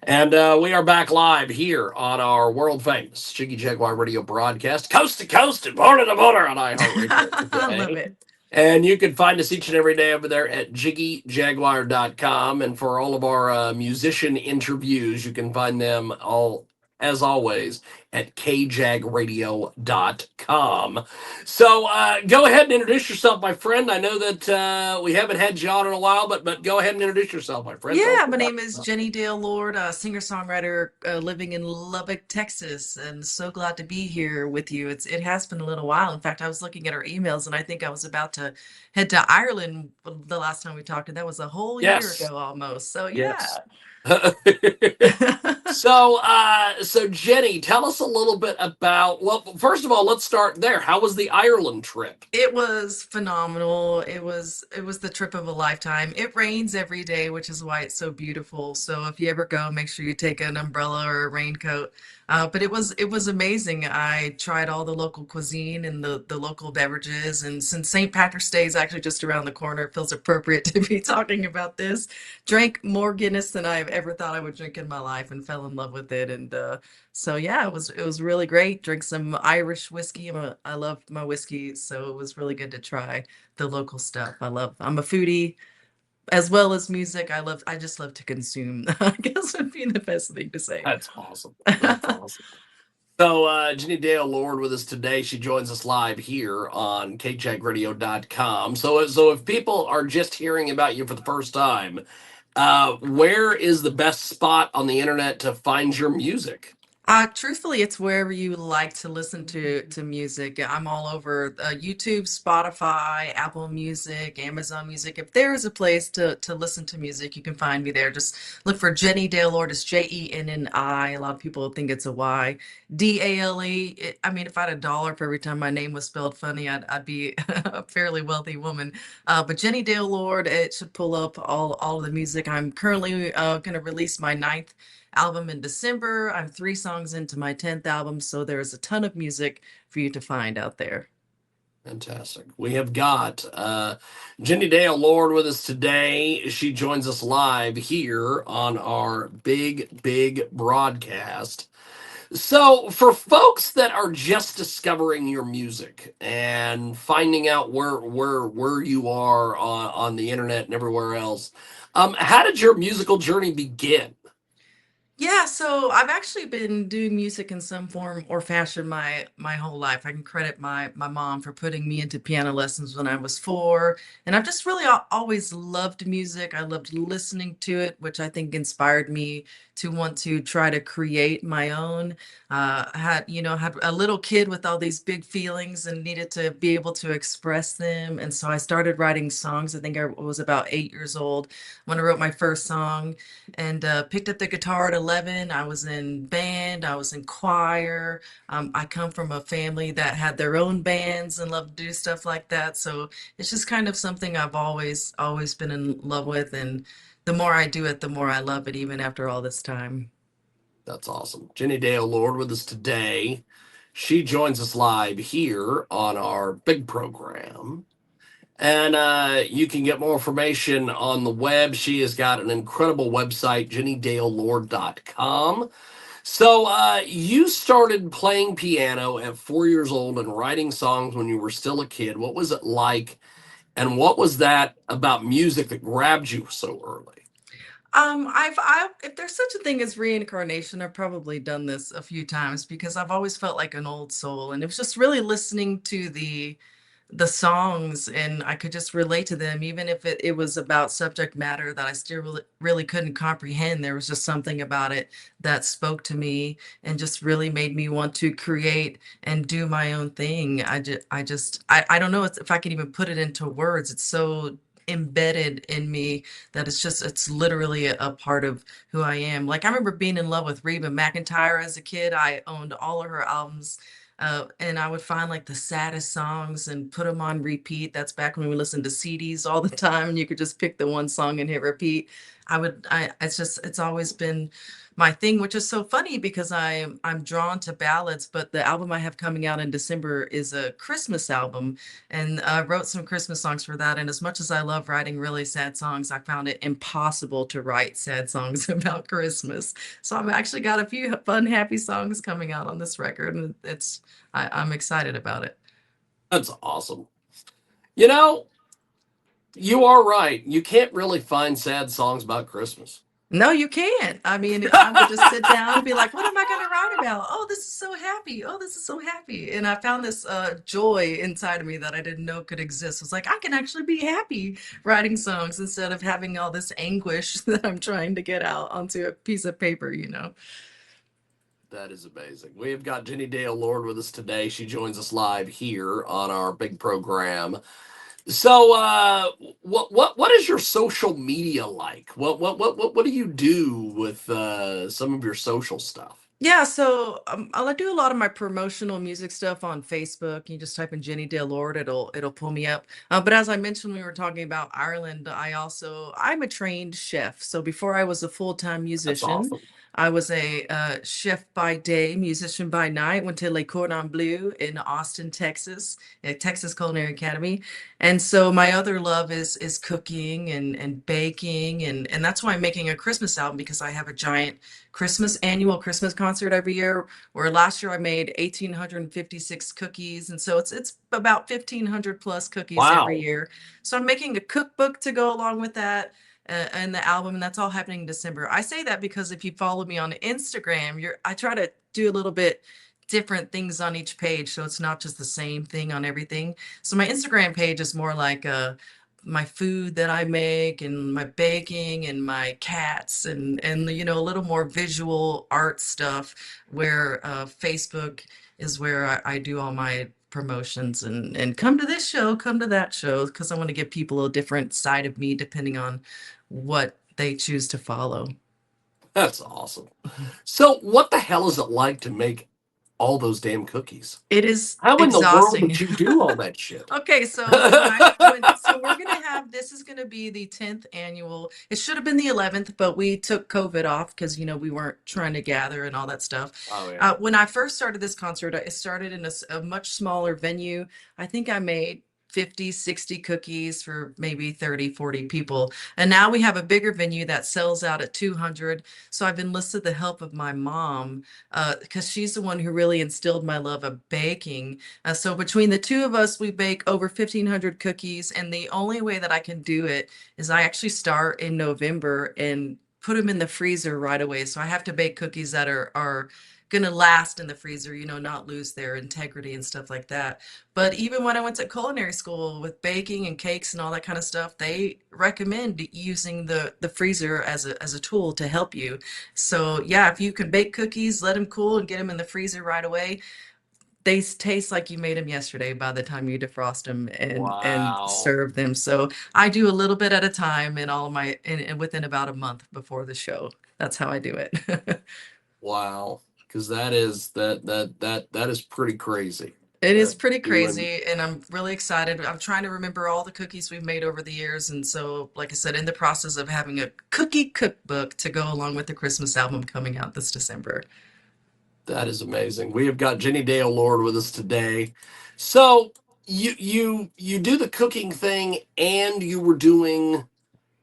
And we are back live here on our world famous Jiggy Jaguar radio broadcast, coast to coast and border to border on iHeartRadio I love today. it. And you can find us each and every day over there at jiggyjaguar.com. And for all of our musician interviews, you can find them all, as always, at kjagradio.com. So go ahead and introduce yourself, my friend. I know that we haven't had you on in a while, but go ahead and introduce yourself, my friend. Tell us Yeah, my about name is Jenni Dale Lord, singer-songwriter living in Lubbock, Texas, and so glad to be here with you. It has been a little while. In fact, I was looking at our emails, and I think I was about to head to Ireland the last time we talked, and that was a whole year Yes. ago almost. So Yes. yeah. So Jenny, tell us a little bit about. Well, first of all, let's start there. How was the Ireland trip? It was phenomenal. It was the trip of a lifetime. It rains every day, which is why it's so beautiful. So if you ever go, make sure you take an umbrella or a raincoat. But it was amazing. I tried all the local cuisine and the local beverages. And since St. Patrick's Day is actually just around the corner, it feels appropriate to be talking about this. Drank more Guinness than I've ever thought I would drink in my life, and fell in love with it. And so yeah, it was really great. Drink some Irish whiskey. I love my whiskey, so it was really good to try the local stuff. I'm a foodie as well as music. I just love to consume. I guess would be the best thing to say. That's awesome. That's awesome. So Jenny Dale Lord with us today. She joins us live here on kjagradio.com. So if people are just hearing about you for the first time, where is the best spot on the internet to find your music? Truthfully, it's wherever you like to listen to music. I'm all over YouTube, Spotify, Apple Music, Amazon Music. If there is a place to listen to music, you can find me there. Just look for Jenni Dale Lord. It's Jenni. A lot of people think it's a Y. Dale. I mean, if I had $1 for every time my name was spelled funny, I'd be a fairly wealthy woman. But Jenni Dale Lord, it should pull up all of the music. I'm currently going to release my ninth album in December. I'm 3 songs into my 10th album, so there's a ton of music for you to find out there. Fantastic. We have got Jenny Dale Lord with us today. She joins us live here on our big broadcast. So, for folks that are just discovering your music and finding out where you are on the internet and everywhere else, how did your musical journey begin? Yeah, so I've actually been doing music in some form or fashion my whole life. I can credit my mom for putting me into piano lessons when I was 4, and I've just really always loved music. I loved listening to it, which I think inspired me to want to try to create my own. Had a little kid with all these big feelings and needed to be able to express them, and so I started writing songs. I think I was about 8 years old when I wrote my first song, and picked up the guitar at 11. I was in band, I was in choir. I come from a family that had their own bands and loved to do stuff like that. So it's just kind of something I've always been in love with. And the more I do it, the more I love it, even after all this time. That's awesome. Jenny Dale Lord with us today. She joins us live here on our big program. And you can get more information on the web. She has got an incredible website, jennydalelord.com. So you started playing piano at 4 years old and writing songs when you were still a kid. What was it like? And what was that about music that grabbed you so early? If there's such a thing as reincarnation, I've probably done this a few times because I've always felt like an old soul, and it was just really listening to the songs, and I could just relate to them, even if it was about subject matter that I still really couldn't comprehend. There was just something about it that spoke to me and just really made me want to create and do my own thing. I don't know if I can even put it into words. It's so embedded in me that it's literally a part of who I am. Like I remember being in love with Reba McEntire as a kid. I owned all of her albums. And I would find like the saddest songs and put them on repeat. That's back when we listened to CDs all the time and you could just pick the one song and hit repeat. it's always been my thing, which is so funny because I'm drawn to ballads, but the album I have coming out in December is a Christmas album, and I wrote some Christmas songs for that. And as much as I love writing really sad songs, I found it impossible to write sad songs about Christmas. So I've actually got a few fun, happy songs coming out on this record, and I'm excited about it. That's awesome. You know, you are right. You can't really find sad songs about Christmas. No, you can't. I mean, I would just sit down and be like, what am I going to write about? Oh, this is so happy. Oh, this is so happy. And I found this joy inside of me that I didn't know could exist. It's like, I can actually be happy writing songs instead of having all this anguish that I'm trying to get out onto a piece of paper, you know? That is amazing. We have got Jenni Dale Lord with us today. She joins us live here on our big program. So, what is your social media like? What do you do with some of your social stuff? Yeah, so I do a lot of my promotional music stuff on Facebook. You just type in Jenni Dale Lord, it'll pull me up. But as I mentioned, when we were talking about Ireland, I'm a trained chef. So before I was a full-time That's musician, awesome. I was a chef by day, musician by night. Went to Le Cordon Bleu in Austin, Texas, at Texas Culinary Academy. And so my other love is cooking and baking, and that's why I'm making a Christmas album, because I have a giant annual Christmas concert every year, where last year I made 1,856 cookies. And so it's about 1,500 plus cookies every Wow. year. So I'm making a cookbook to go along with that, and the album, and that's all happening in December. I say that because if you follow me on Instagram, I try to do a little bit different things on each page, so it's not just the same thing on everything. So my Instagram page is more like my food that I make and my baking and my cats, and you know, a little more visual art stuff, where Facebook is where I do all my promotions, and come to this show, come to that show, because I want to give people a different side of me depending on what they choose to follow. That's awesome. So, what the hell is it like to make all those damn cookies? It is How in the world exhausting. did you do all that shit? Okay, so so we're gonna have, this is gonna be the 10th annual. It should have been the 11th, but we took COVID off because, you know, we weren't trying to gather and all that stuff. Oh yeah. When I first started this concert, it started in a much smaller venue. I think I made 50, 60 cookies for maybe 30, 40 people. And now we have a bigger venue that sells out at 200. So I've enlisted the help of my mom, because she's the one who really instilled my love of baking. So between the two of us, we bake over 1,500 cookies. And the only way that I can do it is I actually start in November and put them in the freezer right away. So I have to bake cookies that are going to last in the freezer, you know, not lose their integrity and stuff like that. But even when I went to culinary school with baking and cakes and all that kind of stuff, they recommend using the freezer as a tool to help you. So yeah, if you can bake cookies, let them cool and get them in the freezer right away, they taste like you made them yesterday by the time you defrost them and Wow. serve them. So I do a little bit at a time in all of my, and within about a month before the show. That's how I do it. Wow. Because that is pretty crazy. It is That pretty doing crazy, and I'm really excited. I'm trying to remember all the cookies we've made over the years, and so, like I said, in the process of having a cookie cookbook to go along with the Christmas album coming out this December. that is amazing. We have got Jenni Dale Lord with us today. So you do the cooking thing and you were doing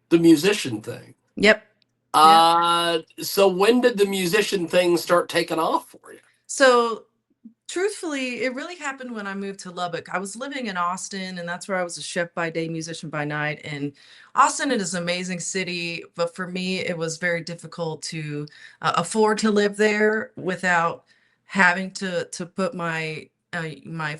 the musician thing. Yep, yep. So when did the musician thing start taking off for you? So truthfully, it really happened when I moved to Lubbock. I was living in Austin, and that's where I was a chef by day, musician by night. And Austin, it is an amazing city, but for me, it was very difficult to afford to live there without having to put my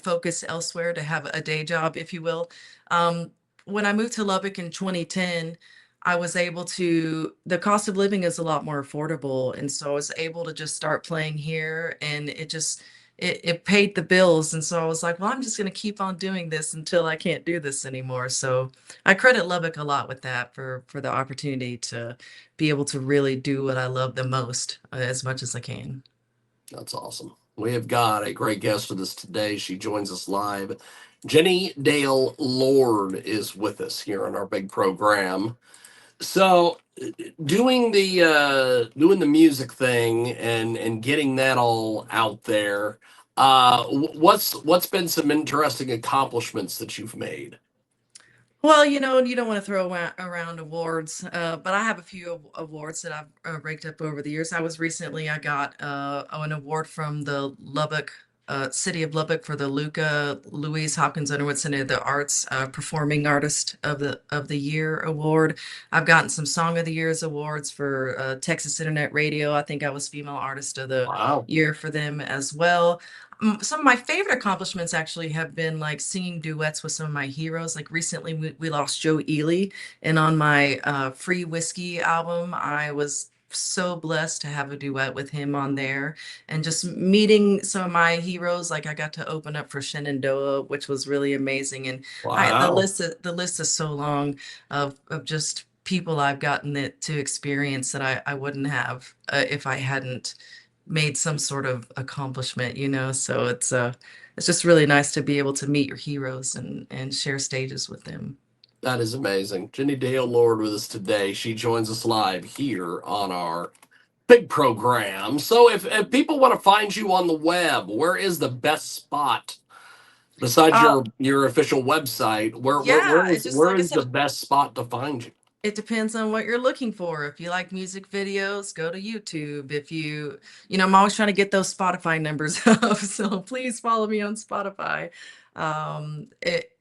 focus elsewhere, to have a day job, if you will. When I moved to Lubbock in 2010, I was able to, the cost of living is a lot more affordable, and so I was able to just start playing here, and it paid the bills. And so I was like, well, I'm just going to keep on doing this until I can't do this anymore. So I credit Lubbock a lot with that, for the opportunity to be able to really do what I love the most, as much as I can. That's awesome. We have got a great guest with us today. She joins us live. Jenni Dale Lord is with us here on our big program. So doing the music thing and getting that all out there. What's been some interesting accomplishments that you've made? Well, you don't want to throw around awards, but I have a few awards that I've raked up over the years. I got an award from the Lubbock, city of Lubbock for the Luca Louise Hopkins Underwood Center of the Arts Performing Artist of the Year award. I've gotten some Song of the Year's awards for Texas Internet Radio. I think I was Female Artist of the Wow. Year for them as well. Some of my favorite accomplishments actually have been like singing duets with some of my heroes. Like recently, we lost Joe Ely, and on my Free Whiskey album, I was so blessed to have a duet with him on there, and just meeting some of my heroes. Like I got to open up for Shenandoah, which was really amazing. And Wow. the list is so long of just people I've gotten it to experience that I wouldn't have if I hadn't made some sort of accomplishment, so it's just really nice to be able to meet your heroes and share stages with them. That is amazing. Jenni Dale Lord with us today. She joins us live here on our big program. So if people want to find you on the web, where is the best spot besides uh your official website? yeah, it just Where like I is the said, best spot to find you? it depends on what you're looking for. If you like music videos, go to YouTube. If I'm always trying to get those Spotify numbers up, so please follow me on Spotify. Um, it,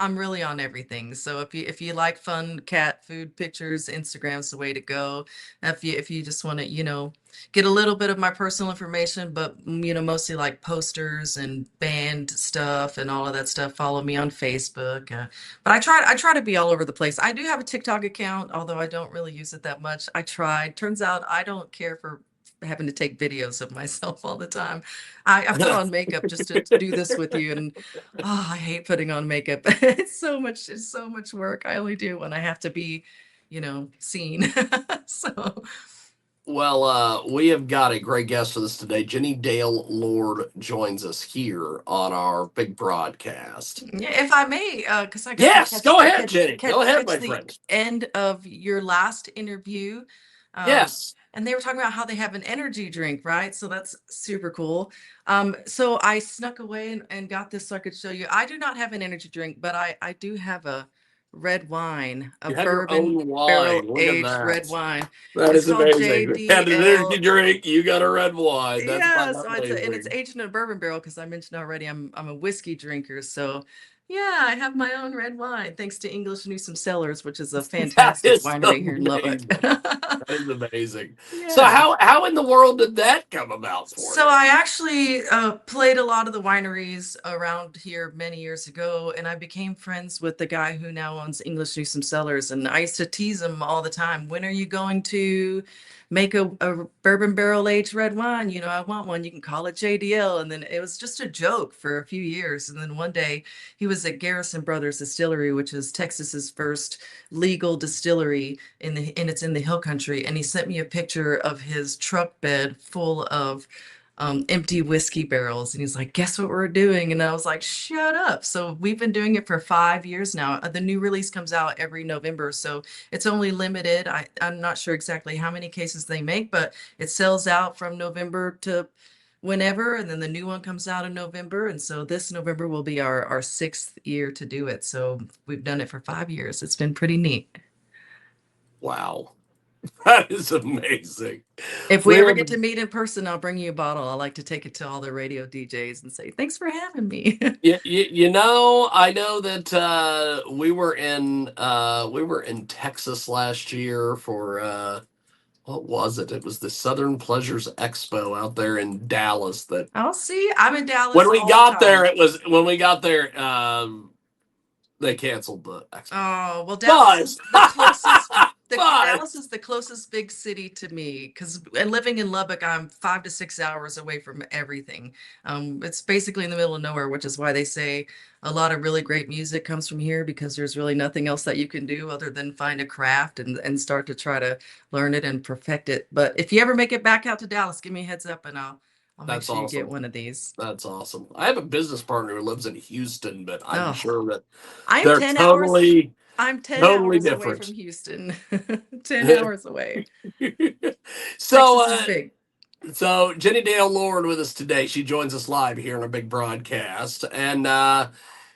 I'm really on everything. So if you like fun cat food pictures, Instagram's the way to go. If you just want to, get a little bit of my personal information, but mostly like posters and band stuff and all of that stuff, follow me on Facebook. But I try to be all over the place. I do have a TikTok account, although I don't really use it that much. I tried. Turns out I don't care for having to take videos of myself all the time. I put on makeup just to do this with you, and I hate putting on makeup. It's so much work. I only do when I have to be, seen. So Well, we have got a great guest with us today. Jenni Dale Lord joins us here on our big broadcast. yeah, if I may, because I got to Yes, go ahead, Jenny. Go ahead, catch my the friend. end of your last interview, um, Yes. and they were talking about how they have an energy drink, right? So that's super cool. So I snuck away and got this so I could show you. I do not have an energy drink, but I do have a red wine, a You have your bourbon own wine. barrel Look at aged red that. wine. That It's is called amazing. Had an energy JDL. drink. You got a red wine. That's Yeah, so it's amazing. aged in a bourbon barrel because I mentioned already I'm a whiskey drinker. So yeah, I have my own red wine thanks to English Newsom Cellars, which is a That fantastic is winery here in Lubbock. amazing. That is amazing. So Yeah. how in the world did that come about for So you? I actually played a lot of the wineries around here many years ago, and I became friends with the guy who now owns English Newsom Cellars. And I used to tease him all the time. When are you going to make a bourbon barrel aged red wine? I want one. You can call it JDL. And then it was just a joke for a few years. And then one day he was at Garrison Brothers Distillery, which is Texas's first legal distillery and it's in the hill country. And he sent me a picture of his truck bed full of empty whiskey barrels. And he's like, guess what we're doing? And I was like, shut up. So we've been doing it for 5 years now. The new release comes out every November. So it's only limited. I'm not sure exactly how many cases they make, but it sells out from November to whenever. And then the new one comes out in November. And so this November will be our 6th year to do it. So we've done it for 5 years. It's been pretty neat. Wow. That is amazing. If we We ever have get to meet in person, I'll bring you a bottle. I like to take it to all the radio DJs and say, thanks for having me. I know that we were in Texas last year for what was it? It was the Southern Pleasures Expo out there in Dallas. That I'll see. I'm in when Dallas we all the got there, time. it was when we got there. They canceled the expo, Oh, well, Dallas but is the closest. but Dallas is the closest big city to me because, and living in Lubbock, I'm 5 to 6 hours away from everything. It's basically in the middle of nowhere, which is why they say a lot of really great music comes from here because there's really nothing else that you can do other than find a craft and start to try to learn it and perfect it. But if you ever make it back out to Dallas, give me a heads up and I'll make that's sure you get awesome. one of these. That's awesome. I have a business partner who lives in Houston, but I'm Oh, sure that I'm they're 10 hours. totally. I'm 10 Totally hours away from different. Houston. 10 hours away. so, Texas is uh, big. so Jenni Dale Lord with us today. She joins us live here in a big broadcast, and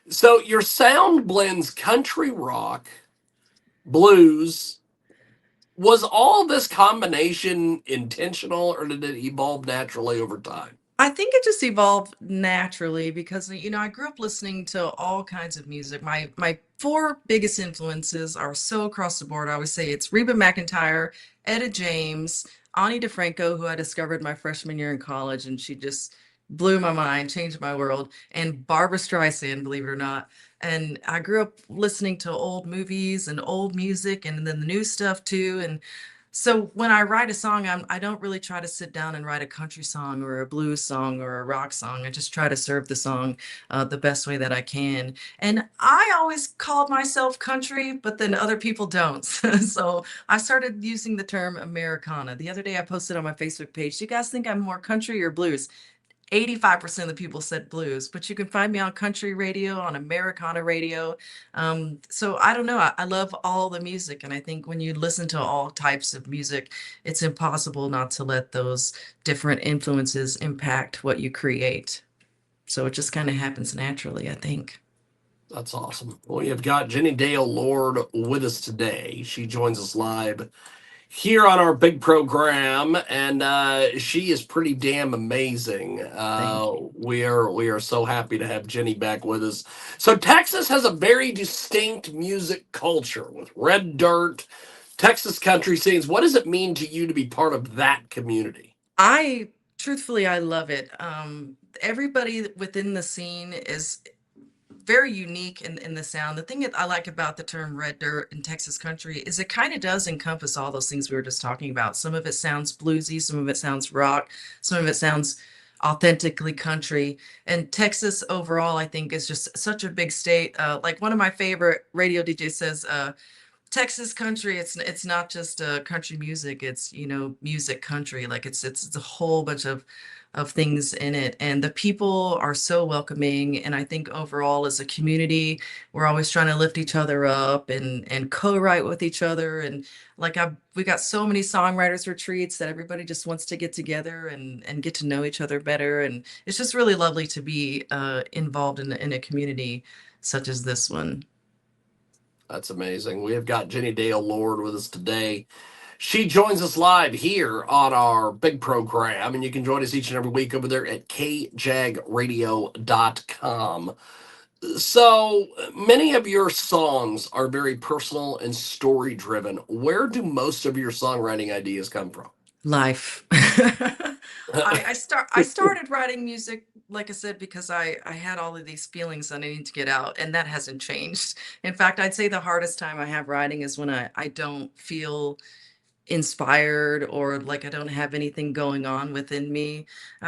so your sound blends country rock, blues. Was all this combination intentional, or did it evolve naturally over time? I think it just evolved naturally because I grew up listening to all kinds of music. My four biggest influences are so across the board. I would say it's Reba McEntire, Etta James, Ani DeFranco, who I discovered my freshman year in college, and she just blew my mind, changed my world, and Barbara Streisand, believe it or not. And I grew up listening to old movies and old music and then the new stuff too. And so when I write a song, I don't really try to sit down and write a country song or a blues song or a rock song. I just try to serve the song the best way that I can. And I always called myself country, but then other people don't. So I started using the term Americana. The other day I posted on my Facebook page, do you guys think I'm more country or blues? 85% of the people said blues, but you can find me on country radio, on Americana radio. So I don't know. I love all the music. And I think when you listen to all types of music, it's impossible not to let those different influences impact what you create. So it just kind of happens naturally, I think. That's awesome. We have got Jenni Dale Lord with us today. She joins us live here on our big program, and she is pretty damn amazing. Thank you. We are so happy to have Jenni back with us. So Texas has a very distinct music culture with red dirt, Texas country scenes. What does it mean to you to be part of that community? I truthfully, I love it. Everybody within the scene is very unique in the sound. The thing that I like about the term red dirt in Texas country is it kind of does encompass all those things we were just talking about. Some of it sounds bluesy, some of it sounds rock, some of it sounds authentically country. And Texas overall, I think, is just such a big state. Like one of my favorite radio DJs says, Texas country, it's not just country music, it's music country. Like it's a whole bunch of things in it, and the people are so welcoming. And I think overall as a community, we're always trying to lift each other up and co-write with each other. And like we got so many songwriters retreats that everybody just wants to get together and get to know each other better. And it's just really lovely to be involved in a community such as this one. That's amazing. We have got Jenni Dale Lord with us today. She joins us live here on our big program, and you can join us each and every week over there at kjagradio.com. So many of your songs are very personal and story driven. Where do most of your songwriting ideas come from? Life. I started writing music, like I said, because I had all of these feelings that I need to get out, and that hasn't changed. In fact, I'd say the hardest time I have writing is when I don't feel inspired or like I don't have anything going on within me.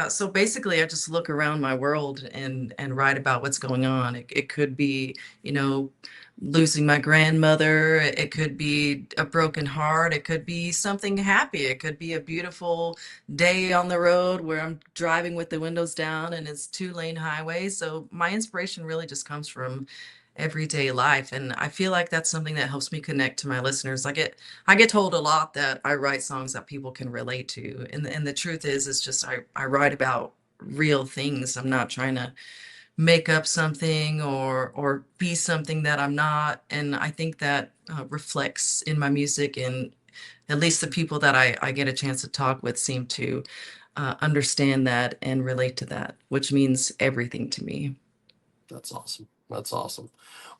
So basically, I just look around my world and write about what's going on. It could be, losing my grandmother. It could be a broken heart. It could be something happy. It could be a beautiful day on the road where I'm driving with the windows down and it's two-lane highway. So my inspiration really just comes from everyday life, and I feel like that's something that helps me connect to my listeners. I get told a lot that I write songs that people can relate to, and the truth is it's just I write about real things. I'm not trying to make up something or be something that I'm not. And I think that reflects in my music, and at least the people that I get a chance to talk with seem to understand that and relate to that, which means everything to me. That's awesome. That's awesome.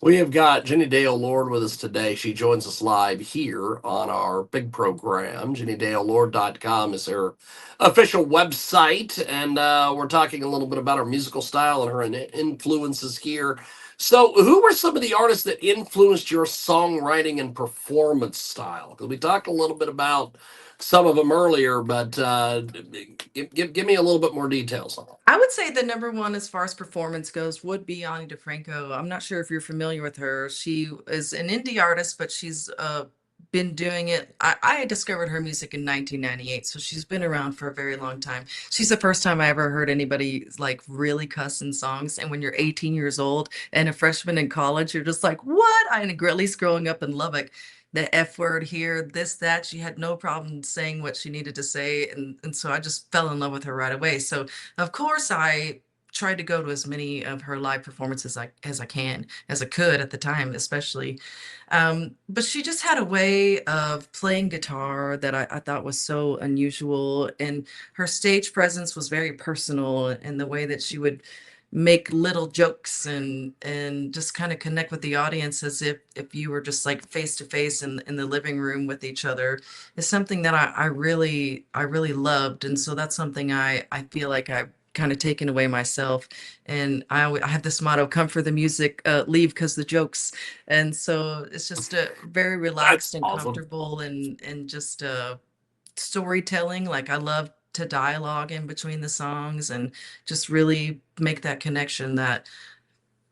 We have got Jenni Dale Lord with us today. She joins us live here on our big program. JenniDaleLord.com is her official website. And we're talking a little bit about her musical style and her influences here. So, who were some of the artists that influenced your songwriting and performance style? Because we talked a little bit about some of them earlier, but give me a little bit more details on that. I would say the number one as far as performance goes would be Ani DeFranco. I'm not sure if you're familiar with her. She is an indie artist, but she's been doing it. I discovered her music in 1998, so she's been around for a very long time. She's the first time I ever heard anybody like really cuss in songs. And when you're 18 years old and a freshman in college, you're just like, what? At least growing up in Lubbock, the F word here, this, that, she had no problem saying what she needed to say. And so I just fell in love with her right away. So of course I tried to go to as many of her live performances as I can, as I could at the time, especially. But she just had a way of playing guitar that I thought was so unusual. And her stage presence was very personal in the way that she would make little jokes and just kind of connect with the audience as if you were just like face to face in the living room with each other is something that I really loved. And so that's something I feel like I've kind of taken away myself. And I have this motto, come for the music, leave because the jokes. And so it's just very That's relaxed and awesome. comfortable and just storytelling. Like I love to dialogue in between the songs and just really make that connection that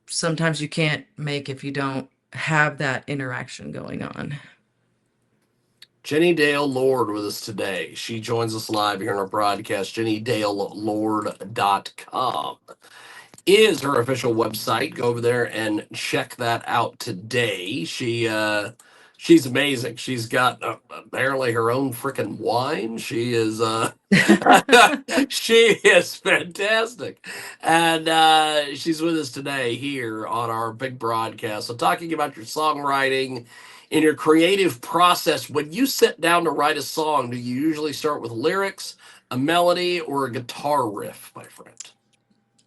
sometimes you can't make if you don't have that interaction going on. Jenni Dale Lord with us today. She joins us live here on our broadcast, jennydalelord.com is her official website. Go over there and check that out today. She's amazing. She's got apparently her own freaking wine. She is she is fantastic, and she's with us today here on our big broadcast. So talking about your songwriting. In your creative process, when you sit down to write a song, do you usually start with lyrics, a melody, or a guitar riff, my friend?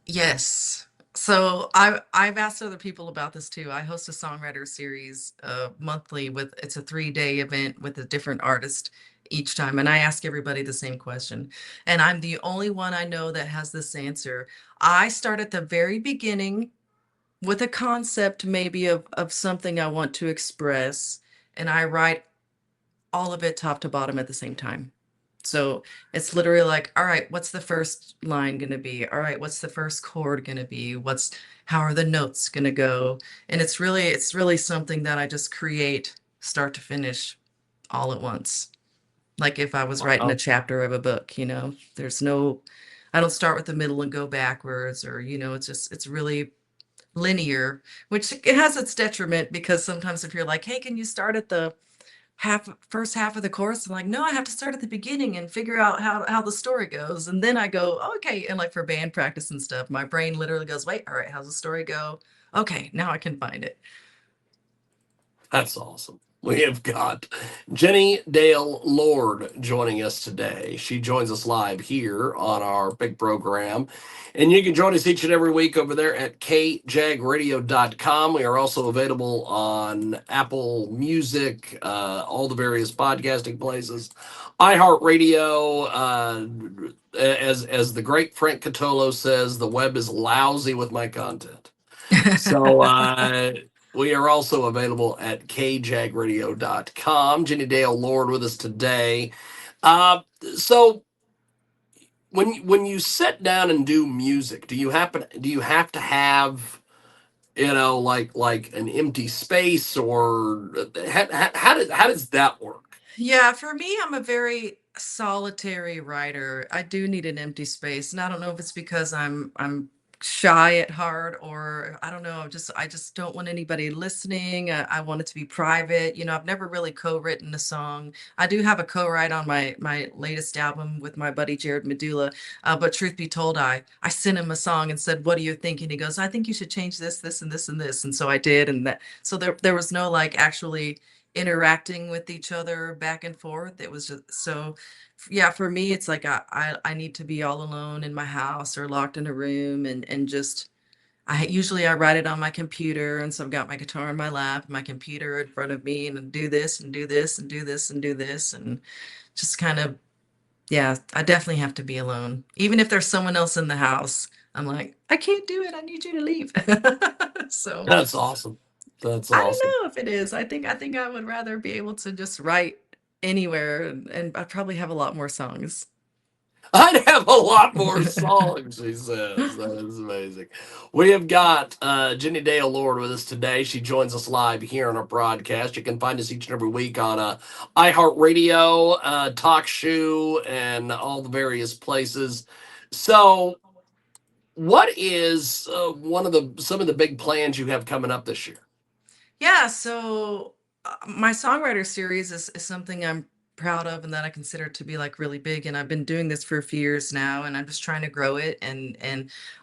Yes. So I've asked other people about this too. I host a songwriter series monthly with it's a 3-day event with a different artist each time. And I ask everybody the same question. And I'm the only one I know that has this answer. I start at the very beginning with a concept maybe of something I want to express, and I write all of it top to bottom at the same time. So it's literally like, all right, what's the first line going to be? All right, what's the first chord going to be? How are the notes going to go? And it's really something that I just create start to finish all at once. Like if I was writing a Wow. chapter of a book, I don't start with the middle and go backwards or, it's really linear, which it has its detriment because sometimes if you're like, hey, can you start at the first half of the course? I'm like, no, I have to start at the beginning and figure out how the story goes. And then I go, okay. And like for band practice and stuff, my brain literally goes, wait, all right, how's the story go? Okay, now I can find it. That's awesome. We have got Jenni Dale Lord joining us today. She joins us live here on our big program. And you can join us each and every week over there at kjagradio.com. We are also available on Apple Music, all the various podcasting places, iHeartRadio. As the great Frank Catolo says, the web is lousy with my content. So we are also available at kjagradio.com. Jenni Dale Lord with us today. Uh, so when you sit down and do music, do you have to have like an empty space or how does that work? Yeah, for me, I'm a very solitary writer. I do need an empty space, and I don't know if it's because I'm shy at heart or I don't know. I just don't want anybody listening. I want it to be private. I've never really co-written a song. I do have a co-write on my latest album with my buddy Jared Medulla. But truth be told, I sent him a song and said, "What do you think?" And he goes, "I think you should change this, this, and this, and this." And so I did, and that so there was no like actually interacting with each other back and forth. It was just so, yeah, for me, it's like I need to be all alone in my house or locked in a room and just I write it on my computer. And so I've got my guitar in my lap, my computer in front of me, and do this and do this and do this and do this and just kind of, yeah, I definitely have to be alone. Even if there's someone else in the house, I'm like, I can't do it. I need you to leave. So That's awesome. That's I don't awesome. know if it is. I think I would rather be able to just write anywhere and I'd probably have a lot more songs. I'd have a lot more songs, she says. That is amazing. We have got Jenni Dale Lord with us today. She joins us live here on our broadcast. You can find us each and every week on iHeartRadio, Talk Shoe, and all the various places. So, what is one of the some of the big plans you have coming up this year? Yeah, so my songwriter series is something I'm proud of and that I consider to be like really big. And I've been doing this for a few years now, and I'm just trying to grow it. And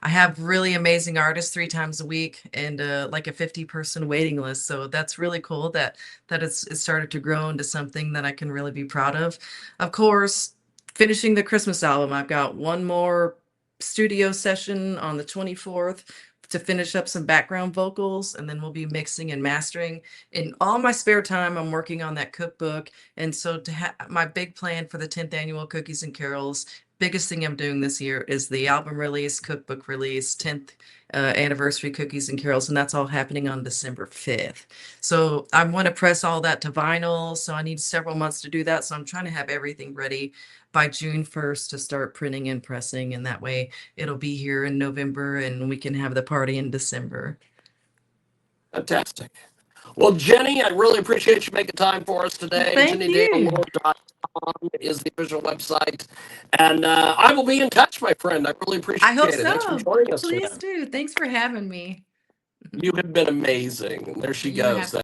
I have really amazing artists 3 times a week, and like a 50-person waiting list. So that's really cool that it's started to grow into something that I can really be proud of. Of course, finishing the Christmas album, I've got one more studio session on the 24th to finish up some background vocals, and then we'll be mixing and mastering. In all my spare time, I'm working on that cookbook. And so to have my big plan for the 10th annual Cookies and Carols, biggest thing I'm doing this year is the album release, cookbook release, 10th anniversary Cookies and Carols, and that's all happening on December 5th. So I want to press all that to vinyl, so I need several months to do that. So I'm trying to have everything ready by June 1st to start printing and pressing, and that way it'll be here in November and we can have the party in December. Fantastic. Well, Jenni, I really appreciate you making time for us today. Thank you. JenniDaleLord.com is the official website. And I will be in touch, my friend. I really I appreciate hope it. Thanks for so. joining us Please today. do. Thanks for having me. You have been amazing. There she You goes. have